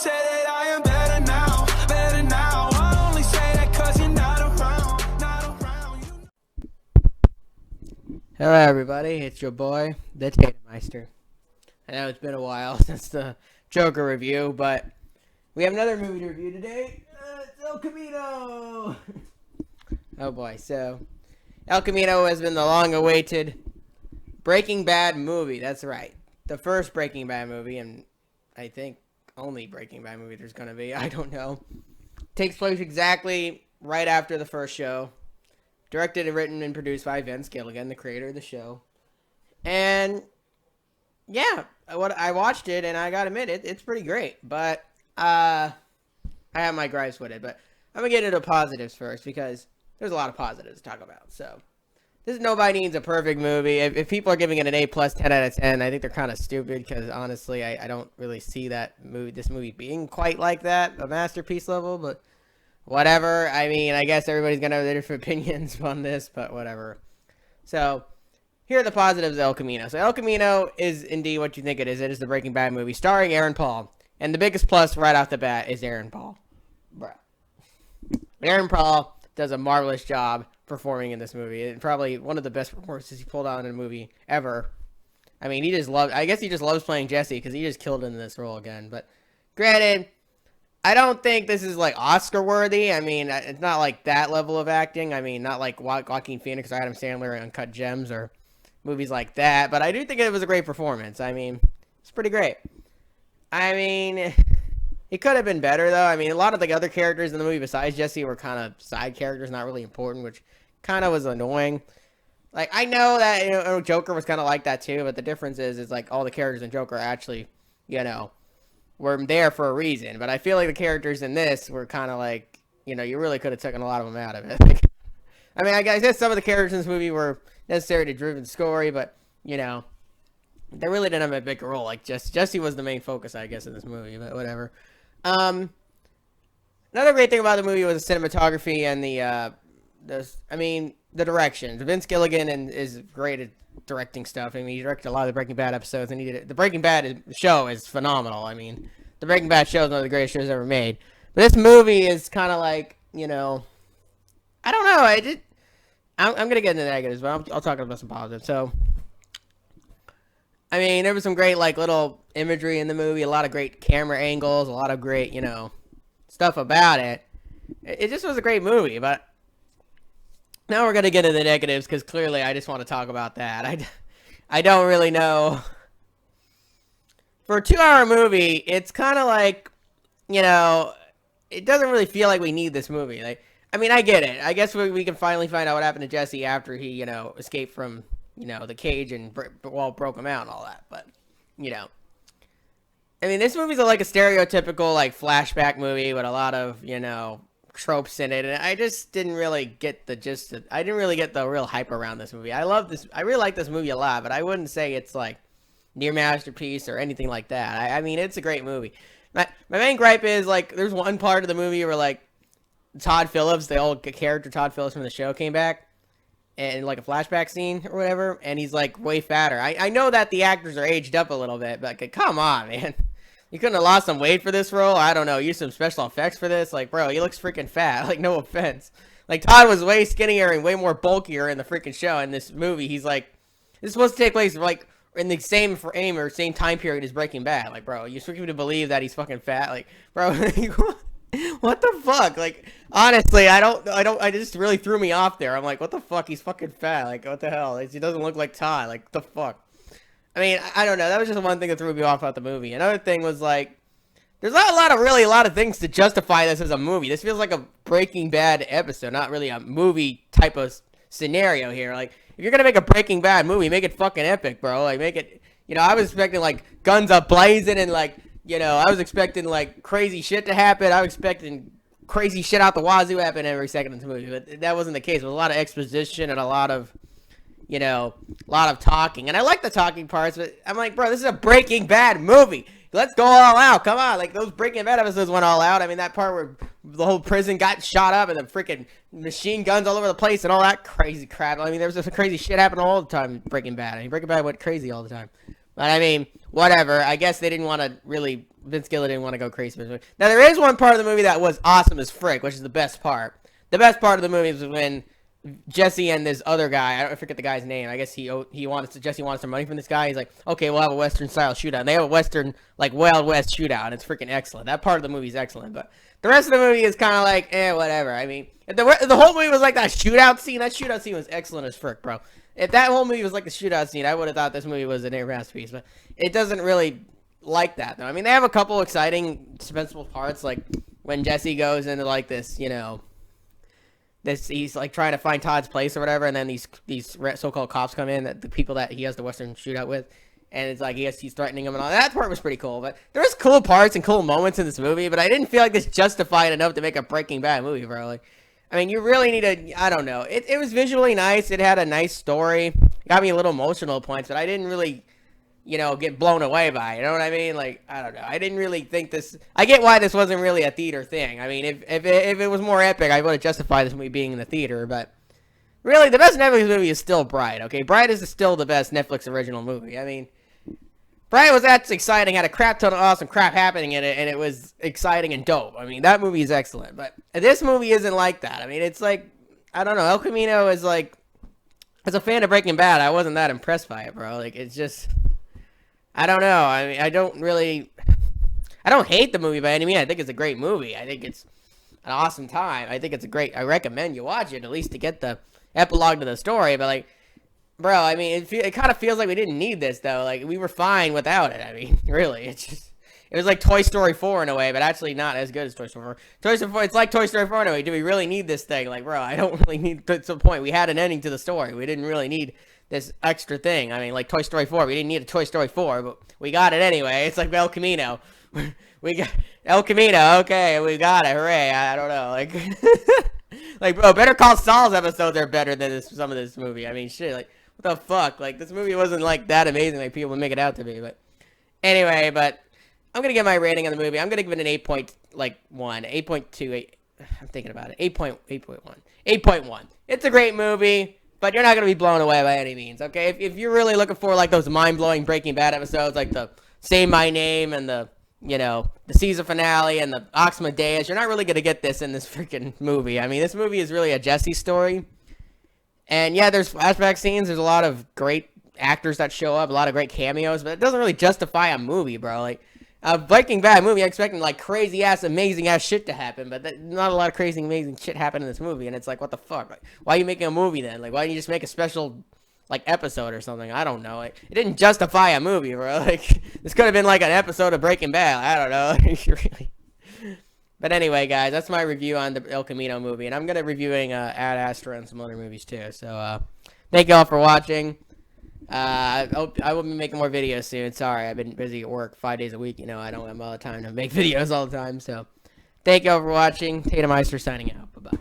say that I am better now, better now. I only say that cause you're not around, not around. Hello everybody, it's your boy, the Tatumeister. I know it's been a while since the Joker review, but we have another movie to review today. It's El Camino! Oh boy, so El Camino has been the long-awaited Breaking Bad movie. That's right. The first Breaking Bad movie, and I think only Breaking Bad movie there's going to be. I don't know. Takes place exactly right after the first show. Directed and written and produced by Vince Gilligan, the creator of the show. And yeah, I watched it, and I gotta admit, it's pretty great. But I have my gripes with it. But I'm gonna get into positives first, because there's a lot of positives to talk about. So this is Nobody Needs a Perfect movie. If people are giving it an A+, 10 out of 10, I think they're kind of stupid, because honestly, I don't really see this movie being quite like that, a masterpiece level, but whatever. I mean, I guess everybody's going to have their different opinions on this, but whatever. So here are the positives of El Camino. So El Camino is indeed what you think it is. It is the Breaking Bad movie starring Aaron Paul. And the biggest plus right off the bat is Aaron Paul. Bruh. Aaron Paul does a marvelous job performing in this movie. It's probably one of the best performances he pulled out in a movie ever. I mean, I guess he just loves playing Jesse, because he just killed in this role again. But granted, I don't think this is like Oscar worthy. I mean, it's not like that level of acting. I mean, not like Joaquin Phoenix or Adam Sandler in Uncut Gems or movies like that. But I do think it was a great performance. I mean, it's pretty great. I mean, it could have been better, though. I mean, a lot of the other characters in the movie besides Jesse were kind of side characters, not really important, which kind of was annoying. Like, I know that, Joker was kind of like that, too, but the difference is like, all the characters in Joker actually, were there for a reason. But I feel like the characters in this were kind of like, you really could have taken a lot of them out of it. I mean, I guess some of the characters in this movie were necessary to drive the story, but, they really didn't have a big role. Like, Jesse was the main focus, I guess, in this movie, but whatever. Another great thing about the movie was the cinematography and the direction. Vince Gilligan is great at directing stuff. I mean, he directed a lot of the Breaking Bad episodes, and the Breaking Bad show is phenomenal. I mean, the Breaking Bad show is one of the greatest shows ever made. But this movie is kind of like, I don't know. I'm going to get into the negatives, but I'll talk about some positives. So, I mean, there was some great, little imagery in the movie, a lot of great camera angles, a lot of great, stuff about it. It just was a great movie, but now we're going to get into the negatives, because clearly I just want to talk about that. I don't really know. For a 2-hour movie, it's kind of like, it doesn't really feel like we need this movie. Like, I mean, I get it. I guess we can finally find out what happened to Jesse after he, escaped from, the cage and broke him out and all that. But, I mean, this movie's like a stereotypical, flashback movie with a lot of, tropes in it. And I just didn't really get the gist of, I didn't really get the real hype around this movie. I really like this movie a lot, but I wouldn't say it's, near masterpiece or anything like that. I mean, it's a great movie. My main gripe is, there's one part of the movie where, Todd Phillips, the old character Todd Phillips from the show, came back in, a flashback scene or whatever, and he's, way fatter. I know that the actors are aged up a little bit, but, come on, man. You couldn't have lost some weight for this role? I don't know. Use some special effects for this? Bro, he looks freaking fat. No offense. Todd was way skinnier and way more bulkier in the freaking show. In this movie, he's, this is supposed to take place, in the same frame or same time period as Breaking Bad. Bro, you expect me to believe that he's fucking fat? Bro, what the fuck? Honestly, I just really threw me off there. I'm like, what the fuck? He's fucking fat. What the hell? He doesn't look like Todd. What the fuck? I mean, I don't know. That was just one thing that threw me off about the movie. Another thing was, there's not a lot of things to justify this as a movie. This feels like a Breaking Bad episode, not really a movie type of scenario here. If you're gonna make a Breaking Bad movie, make it fucking epic, bro. Make it, I was expecting, guns up blazing and, I was expecting, crazy shit to happen. I was expecting crazy shit out the wazoo happen every second in the movie, but that wasn't the case. There was a lot of exposition and a lot of talking. And I like the talking parts, but I'm like, bro, this is a Breaking Bad movie. Let's go all out. Come on. Those Breaking Bad episodes went all out. I mean, that part where the whole prison got shot up and the freaking machine guns all over the place and all that crazy crap. I mean, there was some crazy shit happening all the time in Breaking Bad. I mean, Breaking Bad went crazy all the time. But I mean, whatever. I guess they didn't want to really. Vince Gilligan didn't want to go crazy with this movie. Now there is one part of the movie that was awesome as frick, which is the best part. The best part of the movie is when Jesse and this other guy, I forget the guy's name. I guess Jesse wanted some money from this guy. He's like, okay, we'll have a Western style shootout. And they have a Western, like, Wild West shootout, and it's freaking excellent. That part of the movie is excellent, but the rest of the movie is kind of like, whatever. I mean, if the whole movie was like that shootout scene was excellent as frick, bro. If that whole movie was like the shootout scene, I would have thought this movie was an A masterpiece, but it doesn't really like that, though. I mean, they have a couple exciting, suspenseful parts, like when Jesse goes into, like, this, he's like trying to find Todd's place or whatever, and then these so-called cops come in, that the people that he has the Western shootout with, and it's like he's threatening them and all. That part was pretty cool, but there's cool parts and cool moments in this movie, but I didn't feel like this justified enough to make a Breaking Bad movie, bro. Like, I mean, you really need to, I don't know. It was visually nice. It had a nice story. It got me a little emotional at points, but I didn't really, get blown away by it. You know what I mean? Like, I don't know. I didn't really think this. I get why this wasn't really a theater thing. I mean, if it was more epic, I would have justified this movie being in the theater. But really, the best Netflix movie is still Bright. Okay, Bright is still the best Netflix original movie. I mean, Bright was actually exciting, had a crap ton of awesome crap happening in it, and it was exciting and dope. I mean, that movie is excellent. But this movie isn't like that. I mean, it's like, I don't know. El Camino is like, as a fan of Breaking Bad, I wasn't that impressed by it, bro. Like, it's just, I don't know. I mean, I don't hate the movie by any means. I think it's a great movie. I think it's an awesome time. I think it's I recommend you watch it, at least to get the epilogue to the story. But, like, bro, I mean, it kind of feels like we didn't need this, though. Like, we were fine without it. I mean, really, it was like Toy Story 4 in a way, but actually not as good as Toy Story 4. Toy Story 4, it's like Toy Story 4 in a way. Do we really need this thing? Like, bro, I don't really need, to the point. We had an ending to the story. We didn't really need this extra thing. I mean, like Toy Story 4, we didn't need a Toy Story 4, but we got it anyway. It's like El Camino. We got El Camino. Okay, we got it. Hooray! I don't know. Like, like, bro, Better Call Saul's episodes are better than some of this movie. I mean, shit. Like, what the fuck? Like, this movie wasn't like that amazing like people would make it out to be. But anyway, I'm gonna get my rating on the movie. I'm gonna give it an 8.2. I'm thinking about it. 8.1. It's a great movie. But you're not going to be blown away by any means, okay? If you're really looking for, like, those mind-blowing Breaking Bad episodes, like the Say My Name and the season finale and the Oxmadeus, you're not really going to get this in this freaking movie. I mean, this movie is really a Jesse story. And, yeah, there's flashback scenes. There's a lot of great actors that show up, a lot of great cameos, but it doesn't really justify a movie, bro. Like, a Breaking Bad movie, I'm expecting, like, crazy-ass, amazing-ass shit to happen, but not a lot of crazy, amazing shit happened in this movie, and it's like, what the fuck? Like, why are you making a movie, then? Like, why don't you just make a special, like, episode or something? I don't know. Like, it didn't justify a movie, bro. Like, this could have been, like, an episode of Breaking Bad. I don't know. Really. But anyway, guys, that's my review on the El Camino movie, and I'm going to be reviewing Ad Astra and some other movies, too. So, thank you all for watching. I will be making more videos soon. Sorry, I've been busy at work 5 days a week. I don't have all the time to make videos all the time. So, thank you all for watching. Tatum Meister signing out. Bye-bye.